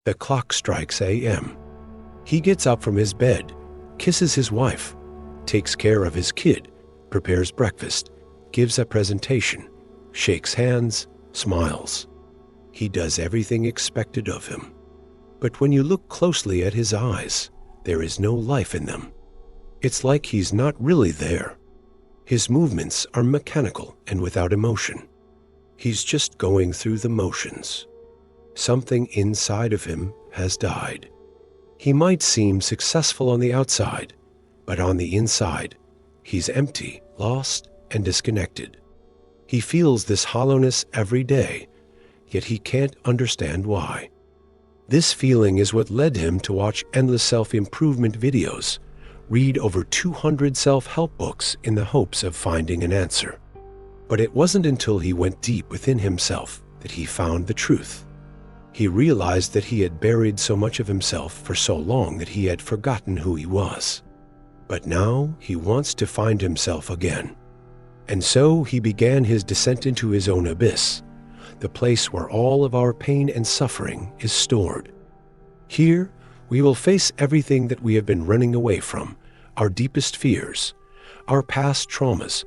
The clock strikes a.m. He gets up from his bed, kisses his wife, takes care of his kid, prepares breakfast, gives a presentation, shakes hands, smiles. He does everything expected of him. But when you look closely at his eyes, there is no life in them. It's like he's not really there. His movements are mechanical and without emotion. He's just going through the motions. Something inside of him has died. He might seem successful on the outside, but on the inside, he's empty, lost, and disconnected. He feels this hollowness every day, yet he can't understand why. This feeling is what led him to watch endless self-improvement videos, read over 200 self-help books in the hopes of finding an answer. But it wasn't until he went deep within himself that he found the truth. He realized that he had buried so much of himself for so long that he had forgotten who he was. But now he wants to find himself again. And so he began his descent into his own abyss, the place where all of our pain and suffering is stored. Here, we will face everything that we have been running away from, our deepest fears, our past traumas,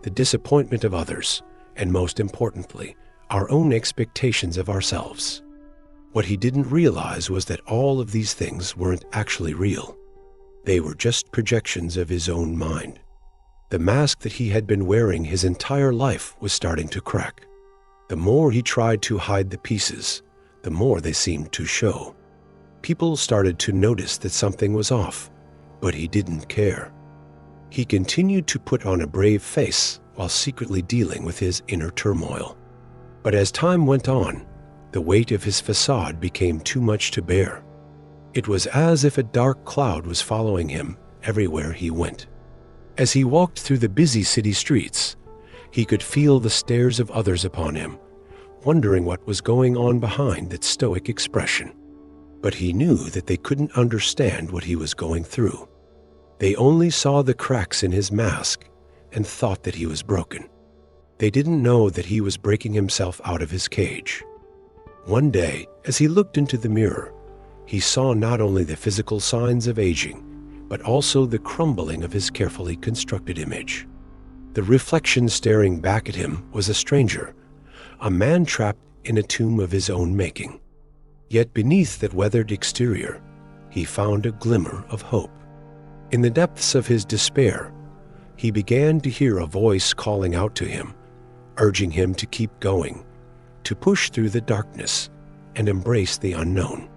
the disappointment of others, and most importantly, our own expectations of ourselves. What he didn't realize was that all of these things weren't actually real. They were just projections of his own mind. The mask that he had been wearing his entire life was starting to crack. The more he tried to hide the pieces, the more they seemed to show. People started to notice that something was off, but he didn't care. He continued to put on a brave face while secretly dealing with his inner turmoil. But as time went on, the weight of his facade became too much to bear. It was as if a dark cloud was following him everywhere he went. As he walked through the busy city streets, he could feel the stares of others upon him, wondering what was going on behind that stoic expression. But he knew that they couldn't understand what he was going through. They only saw the cracks in his mask and thought that he was broken. They didn't know that he was breaking himself out of his cage. One day, as he looked into the mirror, he saw not only the physical signs of aging, but also the crumbling of his carefully constructed image. The reflection staring back at him was a stranger, a man trapped in a tomb of his own making. Yet beneath that weathered exterior, he found a glimmer of hope. In the depths of his despair, he began to hear a voice calling out to him, urging him to keep going, to push through the darkness and embrace the unknown.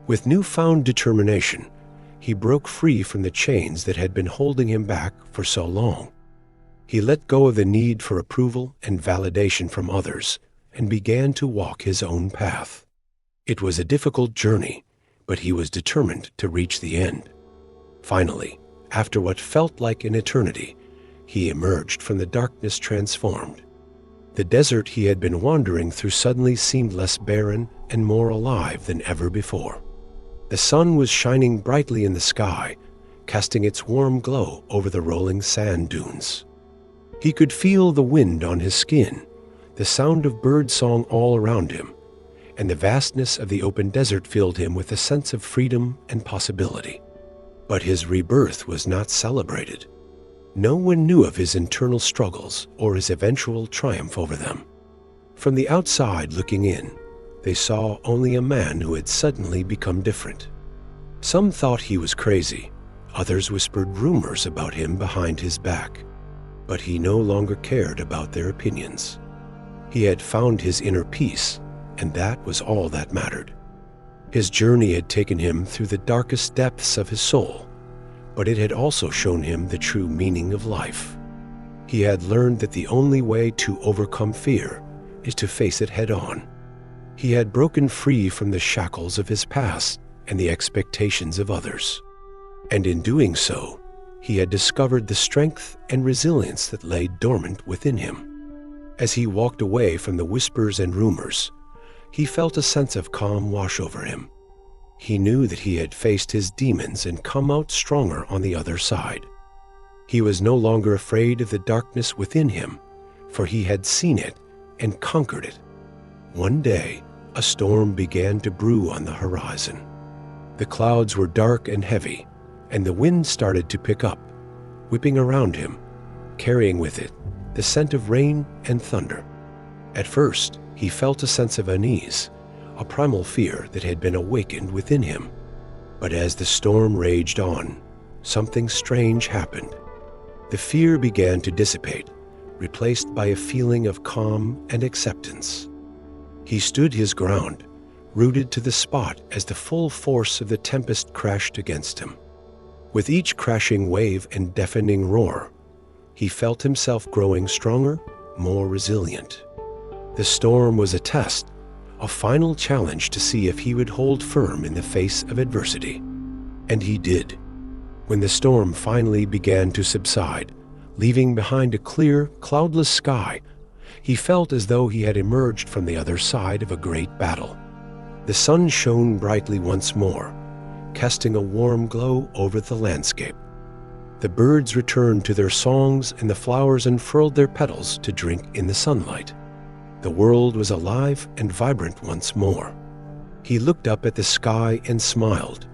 With newfound determination, he broke free from the chains that had been holding him back for so long. He let go of the need for approval and validation from others and began to walk his own path. It was a difficult journey, but he was determined to reach the end. Finally, after what felt like an eternity, he emerged from the darkness transformed. The desert he had been wandering through suddenly seemed less barren and more alive than ever before. The sun was shining brightly in the sky, casting its warm glow over the rolling sand dunes. He could feel the wind on his skin, the sound of birdsong all around him, and the vastness of the open desert filled him with a sense of freedom and possibility. But his rebirth was not celebrated. No one knew of his internal struggles or his eventual triumph over them. From the outside looking in, they saw only a man who had suddenly become different. Some thought he was crazy, others whispered rumors about him behind his back, but he no longer cared about their opinions. He had found his inner peace, and that was all that mattered. His journey had taken him through the darkest depths of his soul, but it had also shown him the true meaning of life. He had learned that the only way to overcome fear is to face it head-on. He had broken free from the shackles of his past and the expectations of others. And in doing so, he had discovered the strength and resilience that lay dormant within him. As he walked away from the whispers and rumors, he felt a sense of calm wash over him. He knew that he had faced his demons and come out stronger on the other side. He was no longer afraid of the darkness within him, for he had seen it and conquered it. One day, a storm began to brew on the horizon. The clouds were dark and heavy, and the wind started to pick up, whipping around him, carrying with it the scent of rain and thunder. At first, he felt a sense of unease, a primal fear that had been awakened within him. But as the storm raged on, something strange happened. The fear began to dissipate, replaced by a feeling of calm and acceptance. He stood his ground, rooted to the spot as the full force of the tempest crashed against him. With each crashing wave and deafening roar, he felt himself growing stronger, more resilient. The storm was a test, a final challenge to see if he would hold firm in the face of adversity. And he did. When the storm finally began to subside, leaving behind a clear, cloudless sky, he felt as though he had emerged from the other side of a great battle. The sun shone brightly once more, casting a warm glow over the landscape. The birds returned to their songs and the flowers unfurled their petals to drink in the sunlight. The world was alive and vibrant once more. He looked up at the sky and smiled,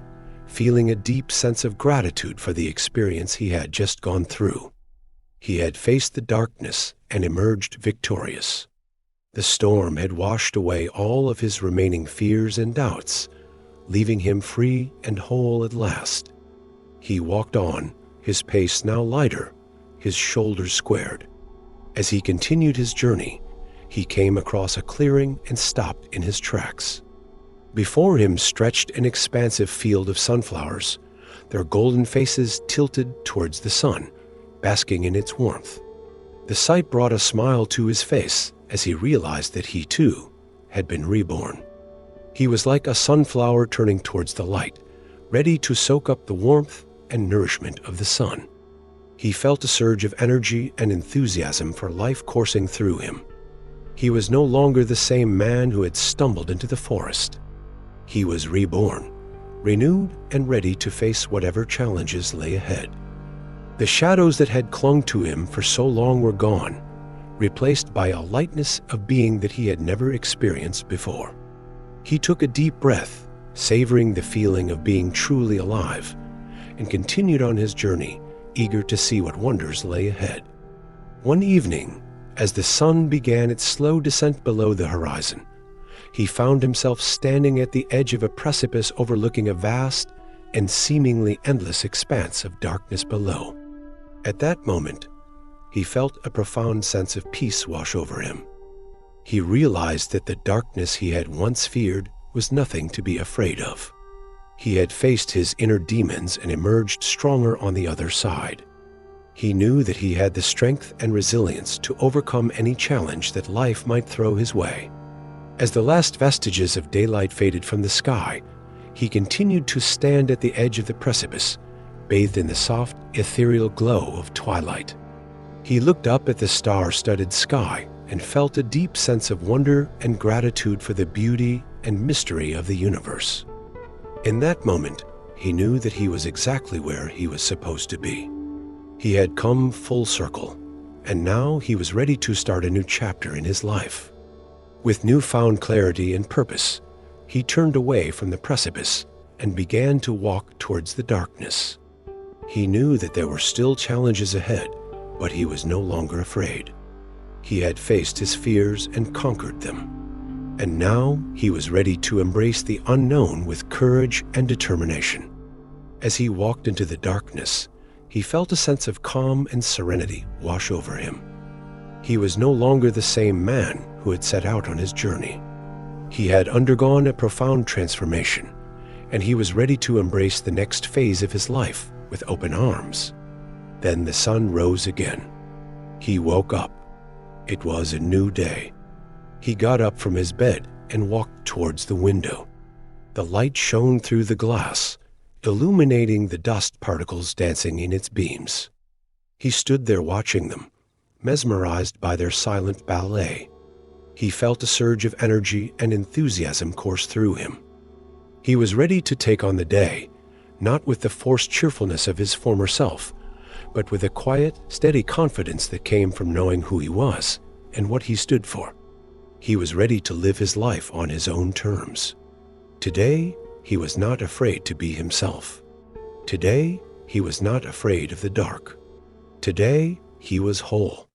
feeling a deep sense of gratitude for the experience he had just gone through. He had faced the darkness and emerged victorious. The storm had washed away all of his remaining fears and doubts, leaving him free and whole at last. He walked on, his pace now lighter, his shoulders squared. As he continued his journey, he came across a clearing and stopped in his tracks. Before him stretched an expansive field of sunflowers, their golden faces tilted towards the sun, basking in its warmth. The sight brought a smile to his face as he realized that he, too, had been reborn. He was like a sunflower turning towards the light, ready to soak up the warmth and nourishment of the sun. He felt a surge of energy and enthusiasm for life coursing through him. He was no longer the same man who had stumbled into the forest. He was reborn, renewed and ready to face whatever challenges lay ahead. The shadows that had clung to him for so long were gone, replaced by a lightness of being that he had never experienced before. He took a deep breath, savoring the feeling of being truly alive, and continued on his journey, eager to see what wonders lay ahead. One evening, as the sun began its slow descent below the horizon, he found himself standing at the edge of a precipice overlooking a vast and seemingly endless expanse of darkness below. At that moment, he felt a profound sense of peace wash over him. He realized that the darkness he had once feared was nothing to be afraid of. He had faced his inner demons and emerged stronger on the other side. He knew that he had the strength and resilience to overcome any challenge that life might throw his way. As the last vestiges of daylight faded from the sky, he continued to stand at the edge of the precipice, bathed in the soft, ethereal glow of twilight. He looked up at the star-studded sky and felt a deep sense of wonder and gratitude for the beauty and mystery of the universe. In that moment, he knew that he was exactly where he was supposed to be. He had come full circle, and now he was ready to start a new chapter in his life. With newfound clarity and purpose, he turned away from the precipice and began to walk towards the darkness. He knew that there were still challenges ahead, but he was no longer afraid. He had faced his fears and conquered them. And now he was ready to embrace the unknown with courage and determination. As he walked into the darkness, he felt a sense of calm and serenity wash over him. He was no longer the same man who had set out on his journey. He had undergone a profound transformation, and he was ready to embrace the next phase of his life with open arms. Then the sun rose again. He woke up. It was a new day. He got up from his bed and walked towards the window. The light shone through the glass, illuminating the dust particles dancing in its beams. He stood there watching them, mesmerized by their silent ballet. He felt a surge of energy and enthusiasm course through him. He was ready to take on the day, not with the forced cheerfulness of his former self, but with a quiet, steady confidence that came from knowing who he was and what he stood for. He was ready to live his life on his own terms. Today, he was not afraid to be himself. Today, he was not afraid of the dark. Today, he was whole.